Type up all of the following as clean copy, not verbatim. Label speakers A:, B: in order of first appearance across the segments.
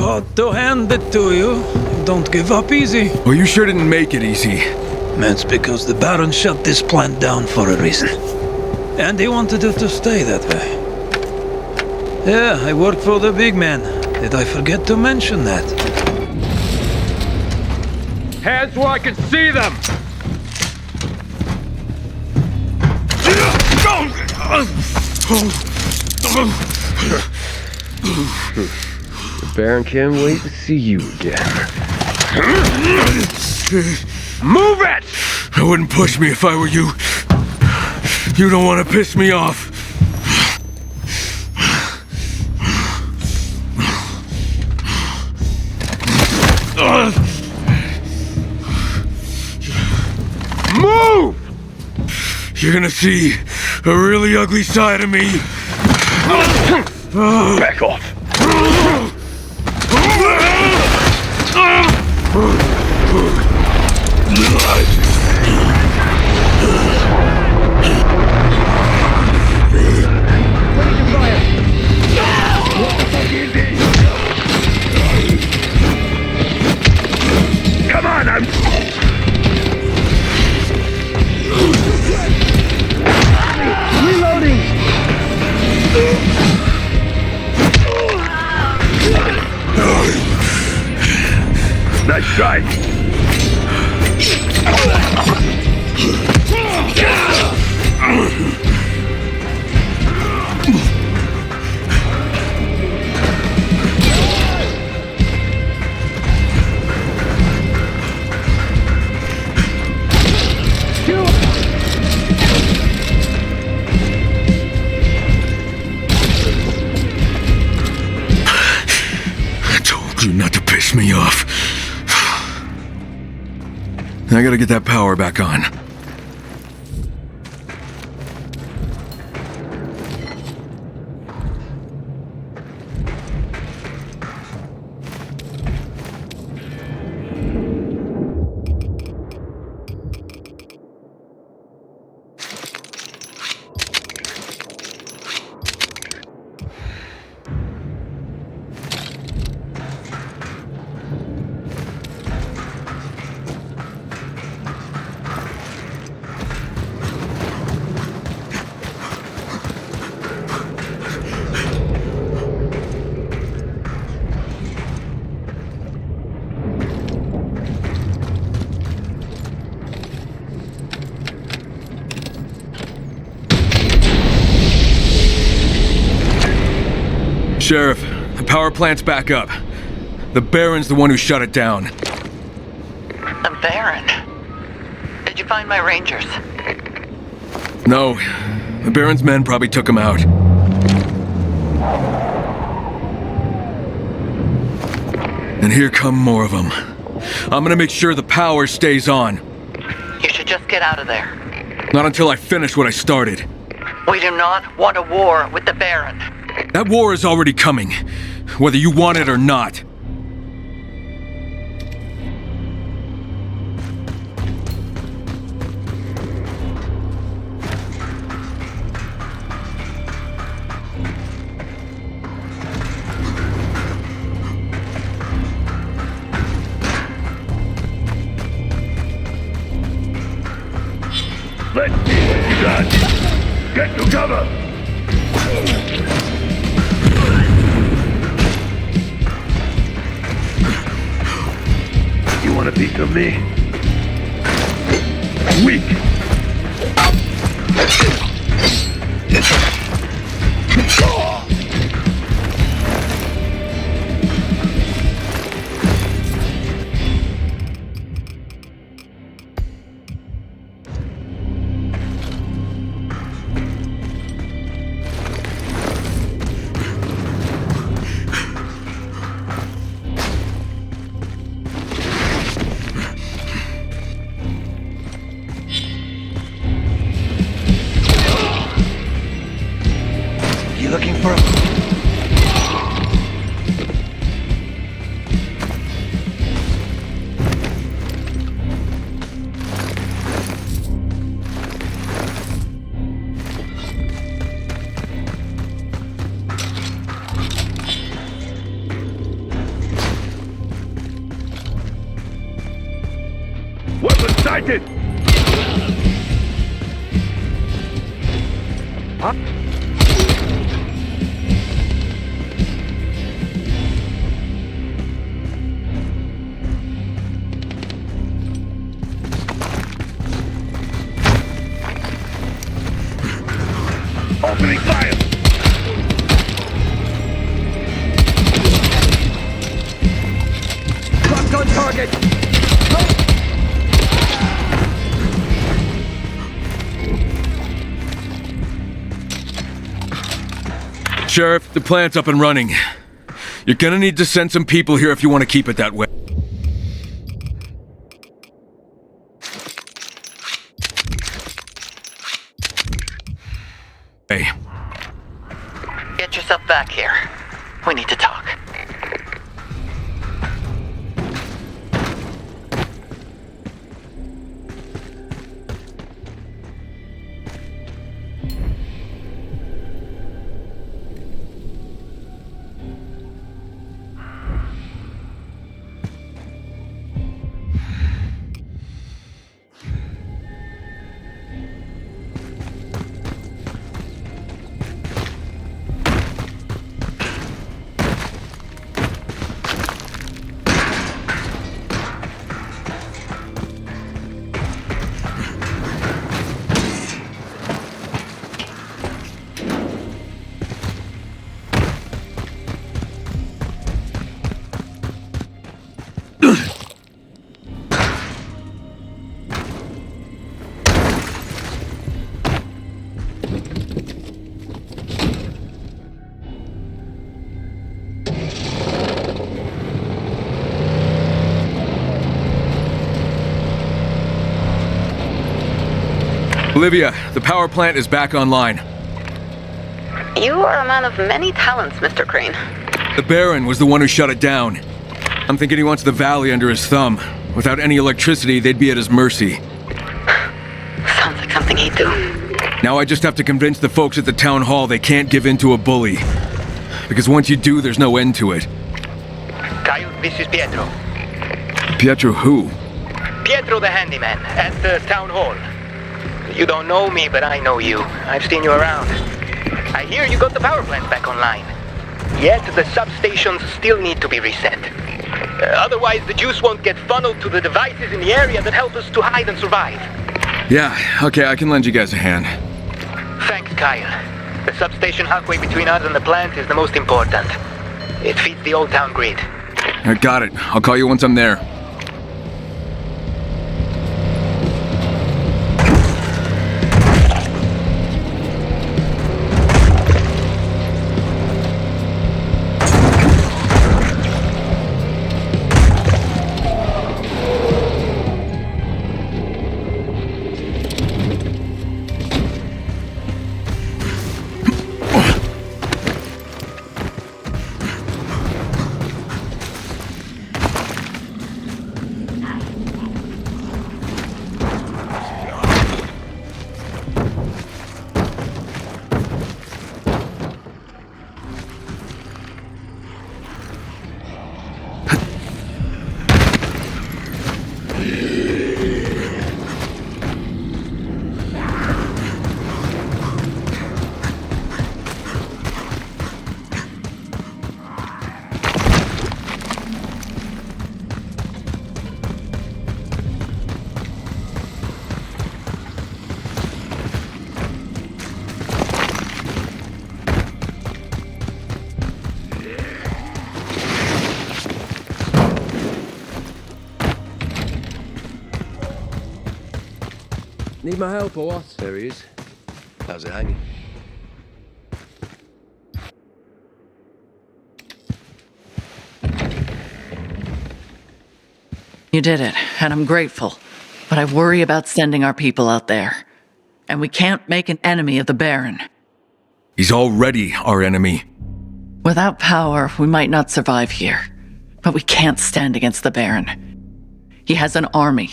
A: Got to hand it to you. Don't give up easy.
B: Well, you sure didn't make it easy.
A: That's because the Baron shut this plant down for a reason. And he wanted it to stay that way. Yeah, I work for the big man. Did I forget to mention that?
C: Hands where I can see them!
D: The Baron can't wait to see you again.
C: Move it!
B: I wouldn't push me if I were you. You don't want to piss me off.
C: Move!
B: You're gonna see a really ugly side of me.
C: Back off. Come on,
D: Reloading!
C: Nice try.
B: I told you not to piss me off. I gotta get that power back on. Sheriff, the power plant's back up. The Baron's the one who shut it down.
E: The Baron? Did you find my rangers?
B: No, the Baron's men probably took him out. And here come more of them. I'm gonna make sure the power stays on.
E: You should just get out of there.
B: Not until I finish what I started.
E: We do not want a war with the Baron.
B: That war is already coming, whether you want it or not.
C: Let's see what you got. Get to cover! You want a piece of me? Weak!
A: You looking for a...
C: Opening fire!
D: Locked on target!
B: Sheriff, the plant's up and running. You're gonna need to send some people here if you want to keep it that way. Hey.
E: Get yourself back here. We need to talk.
B: Olivia, the power plant is back online.
E: You are a man of many talents, Mr. Crane.
B: The Baron was the one who shut it down. I'm thinking he wants the valley under his thumb. Without any electricity, they'd be at his mercy.
E: Sounds like something he'd do.
B: Now I just have to convince the folks at the town hall they can't give in to a bully. Because once you do, there's no end to it.
E: Kyle, this is Pietro.
B: Pietro who?
E: Pietro the handyman, at the town hall. You don't know me, but I know you. I've seen you around. I hear you got the power plant back online. Yet the substations still need to be reset. Otherwise, the juice won't get funneled to the devices in the area that help us to hide and survive.
B: Yeah, okay, I can lend you guys a hand.
E: Thanks, Kyle. The substation halfway between us and the plant is the most important. It feeds the old town grid.
B: I got it. I'll call you once I'm there.
D: Need my help or what? There he is. How's it hanging?
F: You did it, and I'm grateful. But I worry about sending our people out there. And we can't make an enemy of the Baron.
B: He's already our enemy.
F: Without power, we might not survive here. But we can't stand against the Baron. He has an army.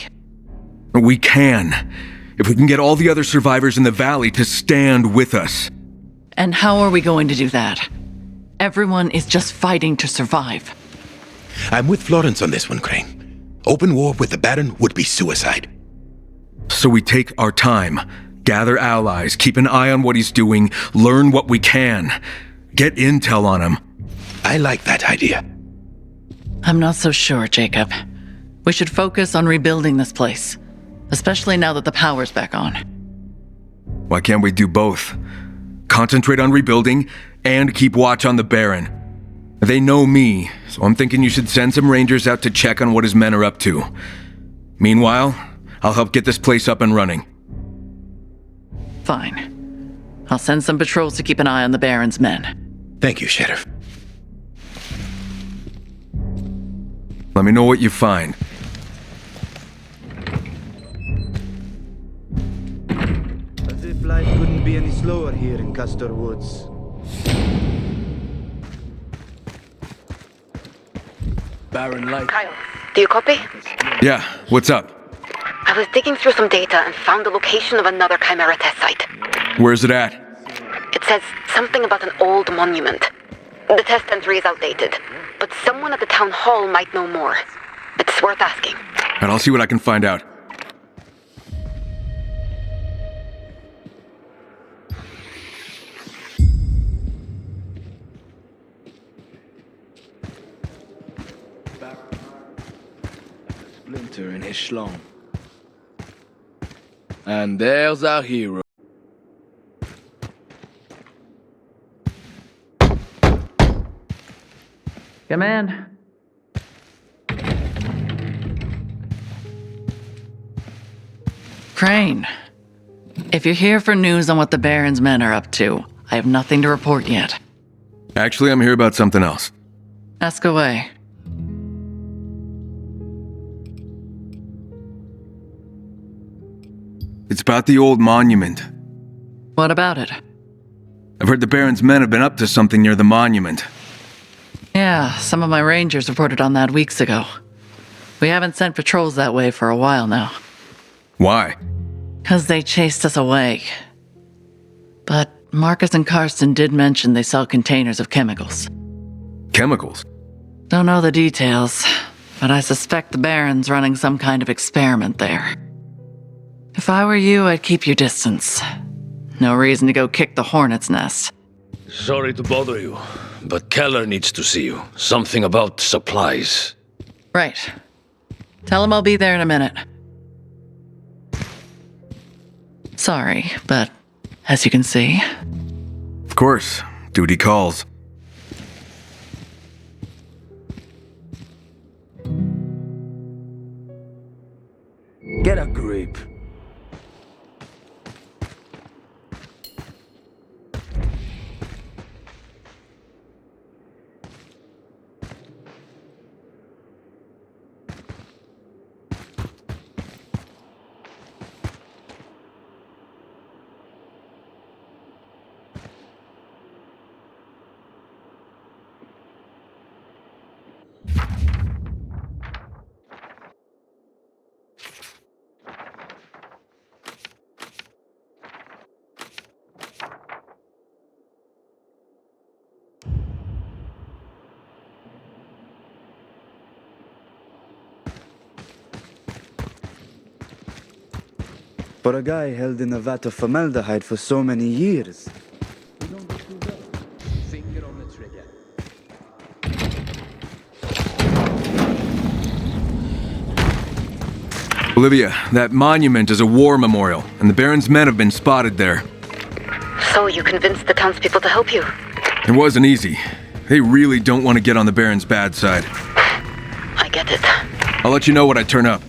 B: We can. If we can get all the other survivors in the valley to stand with us.
F: And how are we going to do that? Everyone is just fighting to survive.
G: I'm with Florence on this one, Crane. Open war with the Baron would be suicide.
B: So we take our time, Gather allies, keep an eye on what he's doing, learn what we can. Get intel on him.
G: I like that idea.
F: I'm not so sure, Jacob. We should focus on rebuilding this place, especially now that the power's back on.
B: Why can't we do both? Concentrate on rebuilding and keep watch on the Baron. They know me, so I'm thinking you should send some rangers out to check on what his men are up to. Meanwhile, I'll help get this place up and running.
F: Fine. I'll send some patrols to keep an eye on the Baron's men.
G: Thank you, Sheriff.
B: Let me know what you find.
H: As if life couldn't be any slower here in Castor Woods.
D: Baron Layt.
I: Kyle, do you copy?
B: Yeah, what's up?
I: I was digging through some data and found the location of another Chimera test site.
B: Where's it at?
I: It says something about an old monument. The test entry is outdated, but someone at the town hall might know more. It's worth asking.
B: And I'll see what I can find out.
D: Splinter in his schlong. And there's our hero.
F: Come in. Crane, if you're here for news on what the Baron's men are up to, I have nothing to report yet.
B: Actually, I'm here about something else.
F: Ask away.
B: It's about the old monument.
F: What about it?
B: I've heard the Baron's men have been up to something near the monument.
F: Yeah, some of my rangers reported on that weeks ago. We haven't sent patrols that way for a while now.
B: Why?
F: 'Cause they chased us away. But Marcus and Karsten did mention they saw containers of chemicals.
B: Chemicals?
F: Don't know the details, but I suspect the Baron's running some kind of experiment there. If I were you, I'd keep your distance. No reason to go kick the hornet's nest.
J: Sorry to bother you, but Keller needs to see you. Something about supplies.
F: Right. Tell him I'll be there in a minute. Sorry, but as you can see...
B: Of course. Duty calls.
D: Get a grip.
H: For a guy held in a vat of formaldehyde for so many years.
D: Finger on the trigger.
B: Olivia, that monument is a war memorial, and the Baron's men have been spotted there.
I: So you convinced the townspeople to help you?
B: It wasn't easy. They really don't want to get on the Baron's bad side.
I: I get it.
B: I'll let you know when I turn up.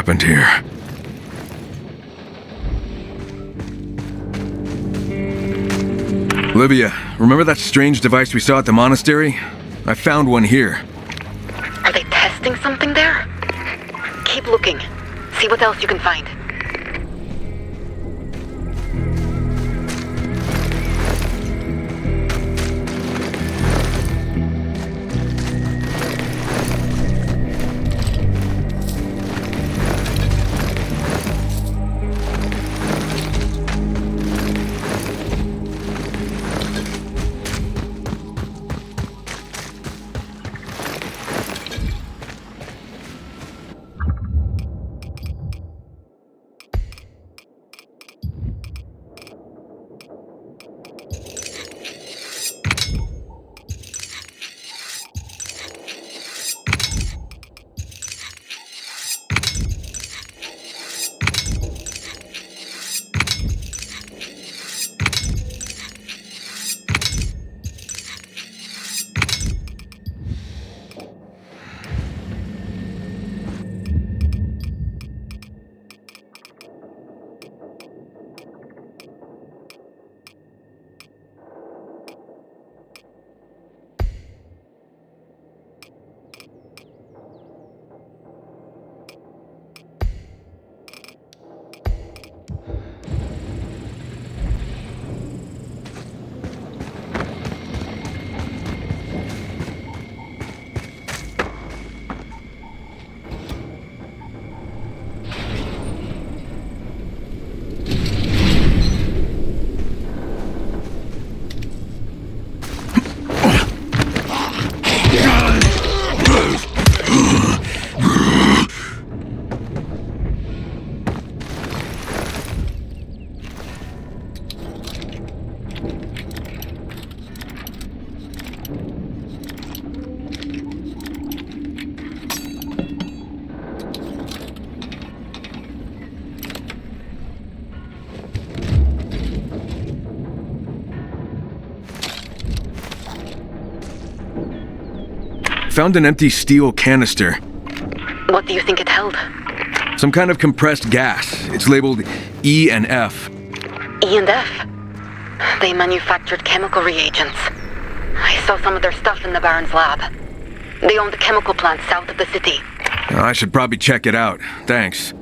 B: happened here. Olivia, remember that strange device we saw at the monastery? I found one here.
I: Are they testing something there? Keep looking. See what else you can find.
B: Found an empty steel canister.
I: What do you think it held?
B: Some kind of compressed gas. It's labeled E and F.
I: E and F? They manufactured chemical reagents. I saw some of their stuff in the Baron's lab. They own the chemical plant south of the city.
B: I should probably check it out. Thanks.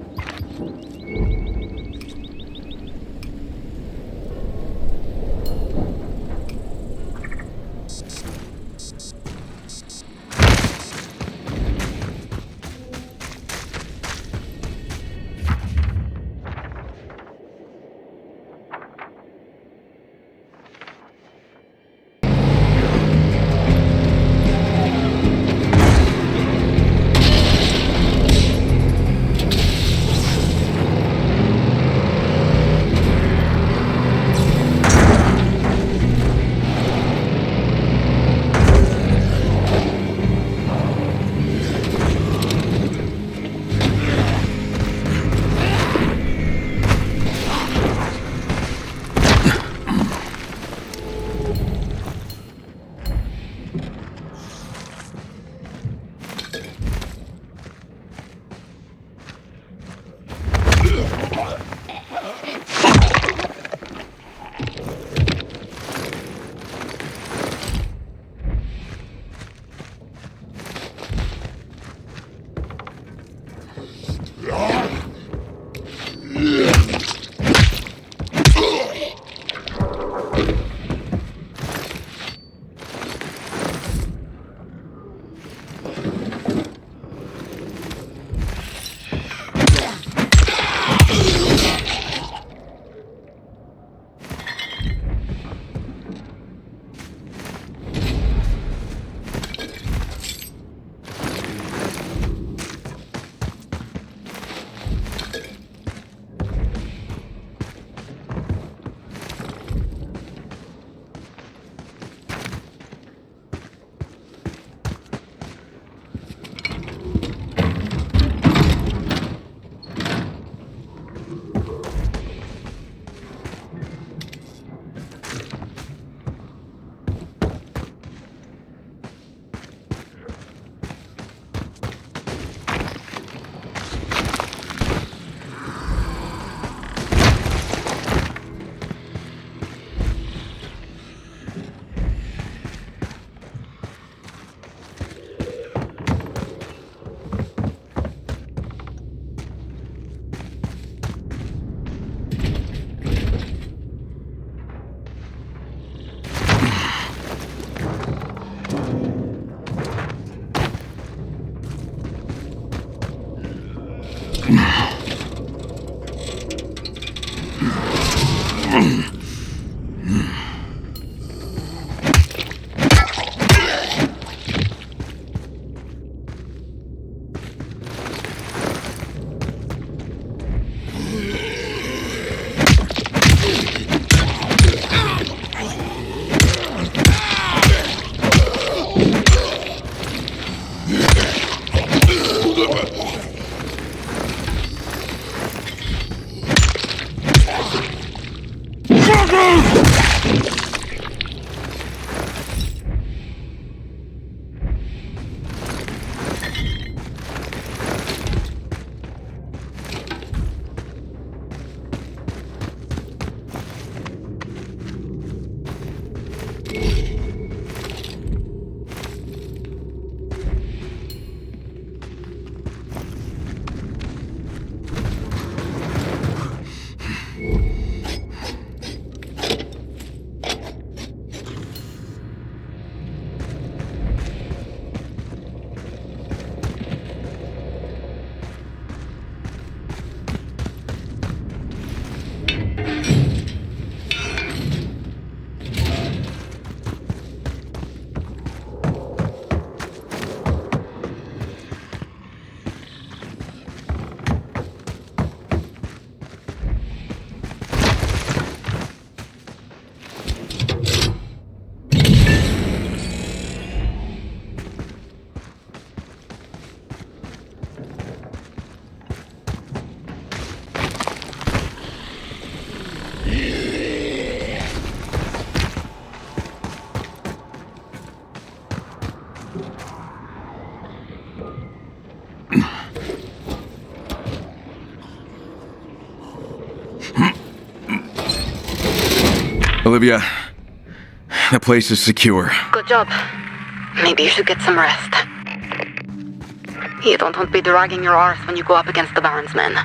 B: Olivia, the place is secure.
I: Good job. Maybe you should get some rest. You don't want to be dragging your arse when you go up against the Baron's men.